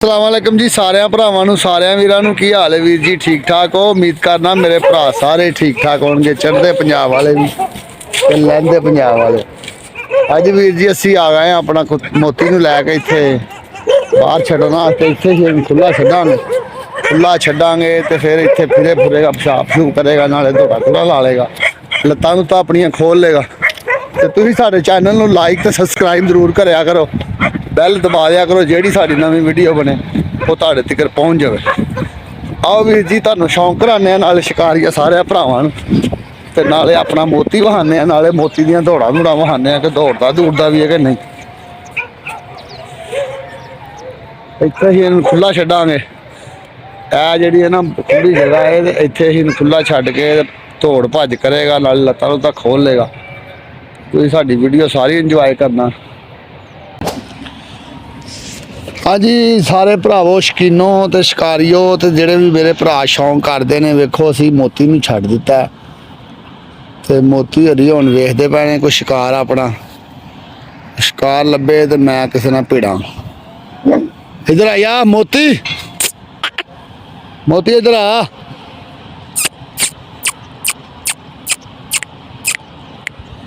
अस्सलामुअलैकुम जी सारे भरावां नूं सारे वीरां नूं की हाल है वीर जी ठीक ठाक हो। उम्मीद करना मेरे भरा सारे ठीक ठाक होणगे, चढ़दे पंजाब वाले भी ते लਹਿੰਦੇ पंजाब वाले। अज वीर जी असी आ गए अपना मोती नूं लैके इत्थे बाहर छड्डण वास्ते। इत्थे ही खुला छड्डांगे, खुला छड्डांगे तो फिर इत्थे फिरे फुरेगा, पेशाब पशूब करेगा, नाले दौड़ा दूड़ा ला लेगा, लत्तां लुत्तां अपनियां खोल लेगा। तो तुसीं साडे चैनल नूं लाइक ते सबसक्राइब जरूर करिया करो, बैल दबा दिया करो, ਜਿਹੜੀ ਸਾਡੀ नवीं वीडियो बने वो ਤੁਹਾਡੇ तक पहुँच जाए। आओ वीर जी तुहानूं शौक कराने नाले शिकारिया सारे भरावां नूं ते नाले अपना मोती वहाने, नाले मोती दियां दौड़ां दूड़ां वहाने कि दौड़दा दूड़दा भी है कि नहीं। इत्थे ही इहनूं खुला छड्डांगे, ਇਹ ਜਿਹੜੀ है ना खुली जगह है, इत्थे ही खुला छड्ड के दौड़ भज करेगा, नाले लत्तां लुत्तां खोल लेगा। तुसीं साडी वीडियो सारी इंजॉय करना। हाँ जी सारे भरावो शकीनो ते शिकारियो ते जेड़े भी मेरे भरा शौक करते हैं, वेखो असी मोती नूं छड्ड दिता ते मोती हरी हुण वेखदे पए ने कोई शिकार अपना शिकार लभे तो मैं किसी नाल भिड़ा। इधर आया मोती, मोती इधर आ।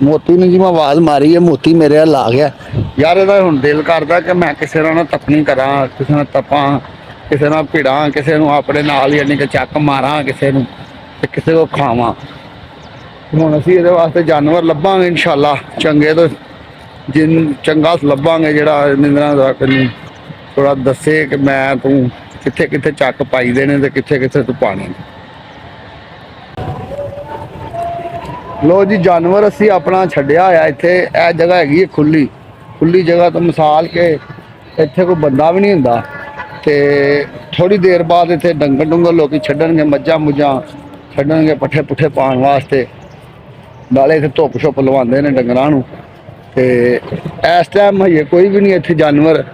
मोती ने जी मैं आवाज़ मारी है, मोती मेरे हल आ गया। यार ਇਹਦਾ ਹੁਣ दिल करता कि मैं किसी ਨਾਲ तपनी करा, किसी ਨਾਲ तपां, किसी ਨਾਲ भिड़ा, किसी ਨੂੰ ਆਪਣੇ ਨਾਲ यानी कि ਚੱਕ ਮਾਰਾਂ, ਕਿਸੇ ਨੂੰ ਤੇ ਕਿਸੇ ਕੋ ਖਾਵਾਂ। ਹੁਣ ਅਸੀਂ ਇਹਦੇ ਵਾਸਤੇ ਜਾਨਵਰ ਲੱਭਾਂਗੇ ਇਨਸ਼ਾਅੱਲਾ, ਚੰਗੇ ਤੋਂ ਚੰਗਾ ਲੱਭਾਂਗੇ ਜਿਹੜਾ ਨਿੰਦਰਾਂ ਦਾ ਕੰਨੀ ਥੋੜਾ ਦੱਸੇ ਕਿ ਮੈਂ ਤੂੰ ਕਿੱਥੇ ਕਿੱਥੇ ਚੱਕ ਪਾਈਦੇ ਨੇ ਤੇ ਕਿੱਥੇ ਕਿੱਥੇ ਤੂੰ ਪਾਣੇ। लो जी जानवर असी अपना छड्डिया होया इत्थे। यह जगह हैगी है खुली, खुली जगह तो मिसाल के इत्थे कोई बंदा भी नहीं हुंदा ते थोड़ी देर बाद इत्थे डंगर डुंगर लोग छड्डणगे, मज्जां मुज्जां छड्डणगे पट्ठे पुट्ठे पाउण वास्ते, नाले इत्थे धुप्प शुप्प लवांदे ने डंगरां नूं। ते इस टाइम हजे कोई भी नहीं इत्थे जानवर।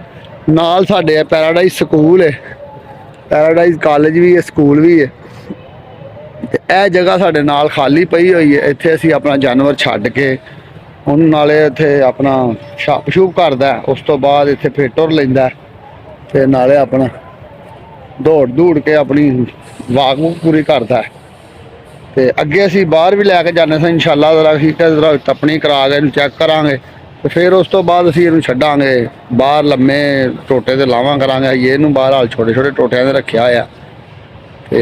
नाल साडे पैराडाइज स्कूल है, पैराडाइज कॉलेज भी है, स्कूल भी है। यह जगह साढ़े नाल खाली पई हुई है, इत्थे असी अपना जानवर छड्ड के उन्होंने नाले इत्थे अपना छाप छूप करदा, उस तो बाद इत्थे फिर टुर लैंदा ते नाले अपना दौड़ दूड़ के अपनी वाक वूक पूरी करता है। ते अगे असी बाहर भी लैके जाने से इंशाअल्लाह जरा ठीक है, जरा तपनी करा के चैक करांगे तो फिर उस तो बाद असी इहनूं छड्डांगे बाहर। लम्मे टोटे ते लावां करांगे, ये इहनूं बाहर हाल छोटे छोटे टोटियां ते रखिया होया। ते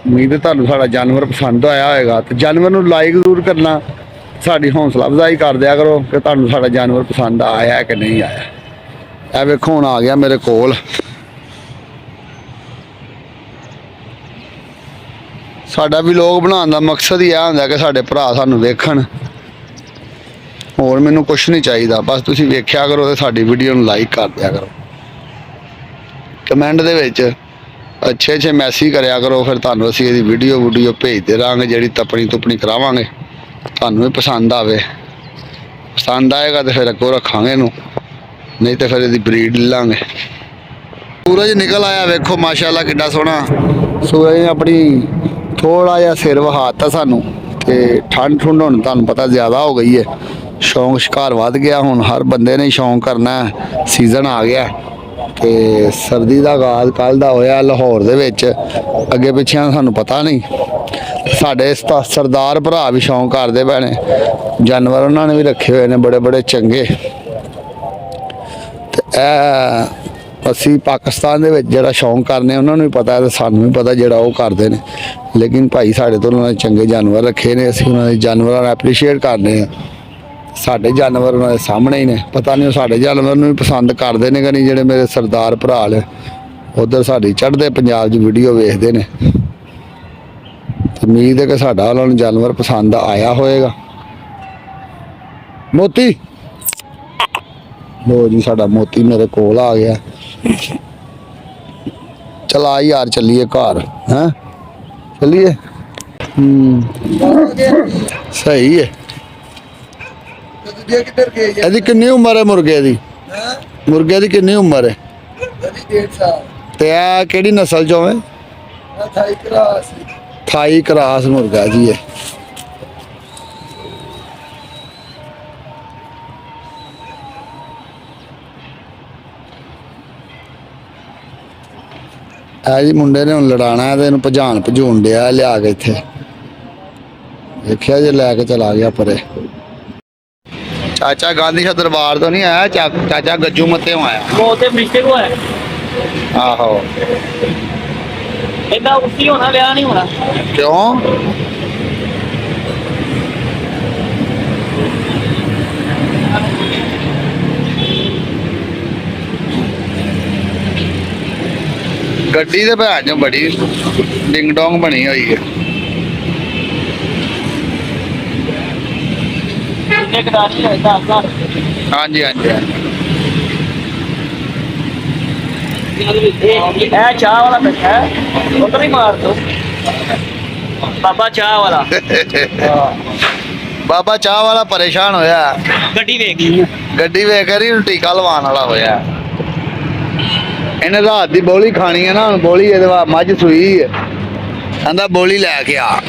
उम्मीद है तुहानूं साडा जानवर पसंद आया होएगा तो जानवर नूं लाइक जरूर करना, साडी हौसला अफजाई कर दिया करो कि तुहानूं साडा जानवर पसंद आया है कि नहीं आया। यह वेखो हुण आ गया मेरे कोल। साडा भी लोग बनाने का मकसद ही यह हुंदा कि साडे भरा सानूं वेखण, होर मैनूं कुछ नहीं चाहिदा, बस तुसीं वेख्या करो ते साडी वीडियो नूं लाइक कर दिया करो, कमेंट दे विच अच्छे अच्छे मैसेज करया करो, फिर तुहानूं असीं इहदी वीडियो भेजते रहांगे, जिहड़ी तपनी तुपनी करावांगे, तुहानूं भी पसंद आवे। पसंद आएगा तो फिर अगों रखांगे इहनूं, नहीं तो फिर इहदी ब्रीड ले लांगे। सूरज निकल आया, वेखो माशाअल्लाह किड्डा सोहना सूरज ने अपनी थोड़ा जिहा सिर वहाता सानूं ते ठंड ठुंड हुण तुहानूं पता ज़्यादा हो गई है, शौक शिकार वध गया। हुण हर बंदे ने शौक करना है, सीजन आ गया ते सर्दी का आगाज़ कल का होया लाहौर दे विच, अगे पिछे सानूं पता नहीं। साडे सरदार भरा भी शौक करते पे ने, जानवर उन्होंने भी रखे हुए हैं बड़े बड़े चंगे। ते असी पाकिस्तान दे विच जिहड़ा शौक करने उन्होंने भी पता है तो सानूं भी पता जिहड़ा वो करते हैं, लेकिन भाई साडे तो उन्होंने चंगे जानवर रखे ने, असीं उन्होंने जानवरों को एप्रीशिएट करने। साडे जानवर उन्होंने सामने ही ने, पता नहीं साडे जानवर भी पसंद करते हैं कि नहीं। जिहड़े मेरे सरदार भरा ने उधर साडी चढ़दे पंजाब दी वीडियो वेखदे ने, उम्मीद है कि साडा उन्होंने जानवर पसंद आया होएगा। मोती लो जी साडा मोती मेरे कोल आ गया। चला यार चलिए घर, हैं चलिए। सही है। ਇਹਦੀ ਕਿੰਨੀ ਉਮਰ ਹੈ ਮੁਰਗੇ ਦੀ? ਮੁਰਗੇ ਦੀ ਕਿੰਨੀ ਉਮਰ ਹੈ? 1.5 ਸਾਲ। ਤੇ ਆ ਕਿਹੜੀ ਨਸਲ ਚੋਂ ਹੈ? ਥਾਈ ਕਰਾਸ। ਥਾਈ ਕਰਾਸ ਮੁਰਗਾ ਜੀ ਇਹ। ਇਹ ਜੀ ਮੁੰਡੇ ਨੇ ਹੁਣ ਲੜਾਣਾ ਹੈ ਤੇ ਇਹਨੂੰ ਭਜਾਣ ਭਜੂਣ ਡਿਆ ਲਿਆ ਕੇ ਇੱਥੇ ਦੇਖਿਆ ਜੇ ਲੈ ਕੇ ਚਲਾ ਗਿਆ ਪਰੇ। ਚਾਚਾ ਗਾਂਧੀ ਸ਼ਾਹ ਦਰਬਾਰ ਤੋਂ ਨਹੀਂ ਆਇਆ, ਚਾਚਾ ਗੱਜੂ ਮੱਤੇੋਂ ਆਇਆ। वो तो मिस्टेक हुआ है, ਆਹੋ इतना उसी होना ब्याह नहीं होना। ਕਿਉਂ? ਗੱਡੀ ਦੇ ਭੈਣ ਚੋਂ ਬੜੀ ਡਿੰਗ ਡੋਂਗ ਬਣੀ ਹੋਈ ਹੈ। कितने कटारी है 10,000। ਹਾਂਜੀ ਹਾਂਜੀ ਹਾਂਜੀ। ये चाह वाला बैठा है, उधर ही मार दो बाबा चाह वाला। ਬਾਬਾ ਚਾਹ ਵਾਲਾ ਪਰੇਸ਼ਾਨ ਹੋਇਆ, गड्डी देख ਗੱਡੀ ਵੇਖ ਕੇ ਇਹਨੂੰ ਟੀਕਾ ਲਵਾਉਣ ਵਾਲਾ ਹੋਇਆ। ਇਹਨੇ ਰਾਤ ਦੀ ਬੋਲੀ ਖਾਣੀ ਹੈ ਨਾ, ਹੁਣ ਬੋਲੀ ਇਹਦੇ ਵਾ ਮੱਝ ਸੂਈ ਹੈ, ਕਹਿੰਦਾ ਬੋਲੀ ਲੈ ਕੇ ਆ।